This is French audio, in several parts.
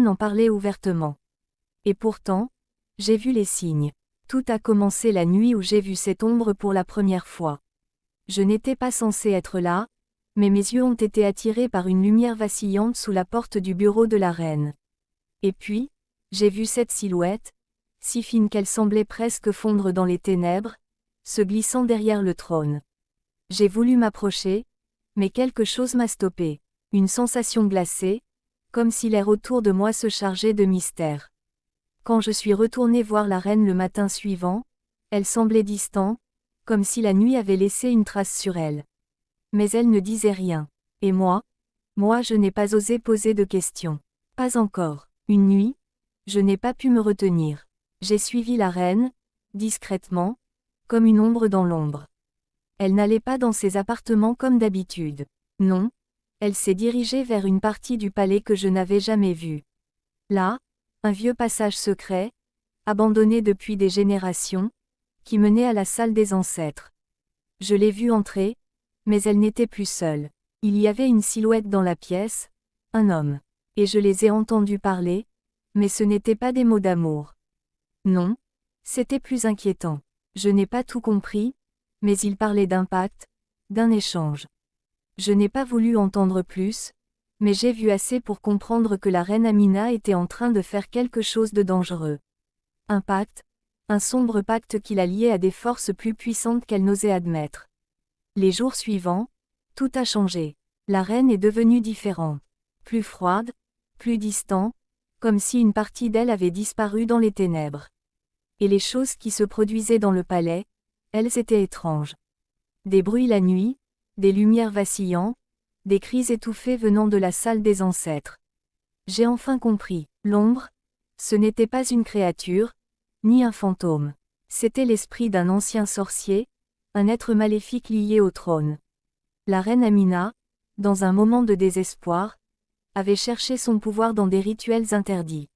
n'en parlait ouvertement. Et pourtant, j'ai vu les signes. Tout a commencé la nuit où j'ai vu cette ombre pour la première fois. Je n'étais pas censé être là, mais mes yeux ont été attirés par une lumière vacillante sous la porte du bureau de la reine. Et puis, j'ai vu cette silhouette, si fine qu'elle semblait presque fondre dans les ténèbres, se glissant derrière le trône. J'ai voulu m'approcher, mais quelque chose m'a stoppé. Une sensation glacée, comme si l'air autour de moi se chargeait de mystère. Quand je suis retourné voir la reine le matin suivant, elle semblait distante, comme si la nuit avait laissé une trace sur elle. Mais elle ne disait rien. Et moi je n'ai pas osé poser de questions. Pas encore. Une nuit, je n'ai pas pu me retenir. J'ai suivi la reine, discrètement, comme une ombre dans l'ombre. Elle n'allait pas dans ses appartements comme d'habitude. Non, elle s'est dirigée vers une partie du palais que je n'avais jamais vue. Là, un vieux passage secret, abandonné depuis des générations, qui menait à la salle des ancêtres. Je l'ai vue entrer, mais elle n'était plus seule. Il y avait une silhouette dans la pièce, un homme. Et je les ai entendus parler, mais ce n'étaient pas des mots d'amour. Non, c'était plus inquiétant. Je n'ai pas tout compris, mais il parlait d'un pacte, d'un échange. Je n'ai pas voulu entendre plus, mais j'ai vu assez pour comprendre que la reine Amina était en train de faire quelque chose de dangereux. Un pacte, un sombre pacte qui la liait à des forces plus puissantes qu'elle n'osait admettre. Les jours suivants, tout a changé. La reine est devenue différente. Plus froide, plus distante, comme si une partie d'elle avait disparu dans les ténèbres. Et les choses qui se produisaient dans le palais, elles étaient étranges. Des bruits la nuit, des lumières vacillantes, des cris étouffés venant de la salle des ancêtres. J'ai enfin compris. L'ombre, ce n'était pas une créature, ni un fantôme. C'était l'esprit d'un ancien sorcier, un être maléfique lié au trône. La reine Amina, dans un moment de désespoir, avait cherché son pouvoir dans des rituels interdits.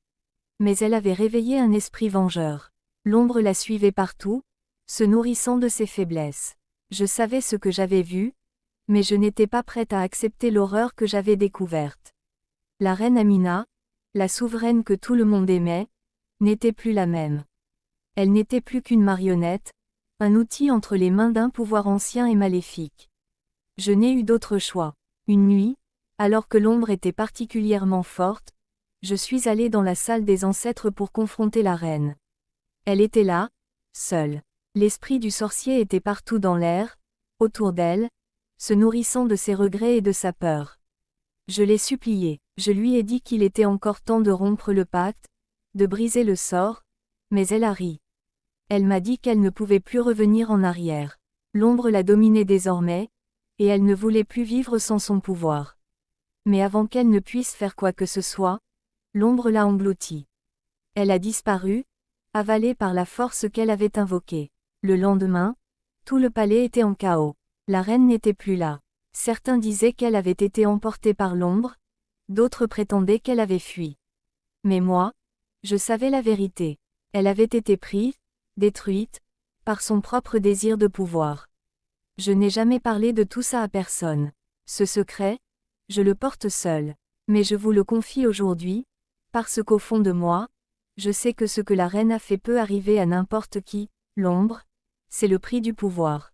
Mais elle avait réveillé un esprit vengeur. L'ombre la suivait partout, se nourrissant de ses faiblesses. Je savais ce que j'avais vu, mais je n'étais pas prête à accepter l'horreur que j'avais découverte. La reine Amina, la souveraine que tout le monde aimait, n'était plus la même. Elle n'était plus qu'une marionnette, un outil entre les mains d'un pouvoir ancien et maléfique. Je n'ai eu d'autre choix. Une nuit, alors que l'ombre était particulièrement forte, je suis allée dans la salle des ancêtres pour confronter la reine. Elle était là, seule. L'esprit du sorcier était partout dans l'air, autour d'elle, se nourrissant de ses regrets et de sa peur. Je l'ai supplié, je lui ai dit qu'il était encore temps de rompre le pacte, de briser le sort, mais elle a ri. Elle m'a dit qu'elle ne pouvait plus revenir en arrière. L'ombre la dominait désormais, et elle ne voulait plus vivre sans son pouvoir. Mais avant qu'elle ne puisse faire quoi que ce soit, l'ombre l'a engloutie. Elle a disparu, avalée par la force qu'elle avait invoquée. Le lendemain, tout le palais était en chaos. La reine n'était plus là. Certains disaient qu'elle avait été emportée par l'ombre, d'autres prétendaient qu'elle avait fui. Mais moi, je savais la vérité. Elle avait été prise, détruite, par son propre désir de pouvoir. Je n'ai jamais parlé de tout ça à personne. Ce secret, je le porte seul. Mais je vous le confie aujourd'hui, parce qu'au fond de moi, je sais que ce que la reine a fait peut arriver à n'importe qui. L'ombre, c'est le prix du pouvoir.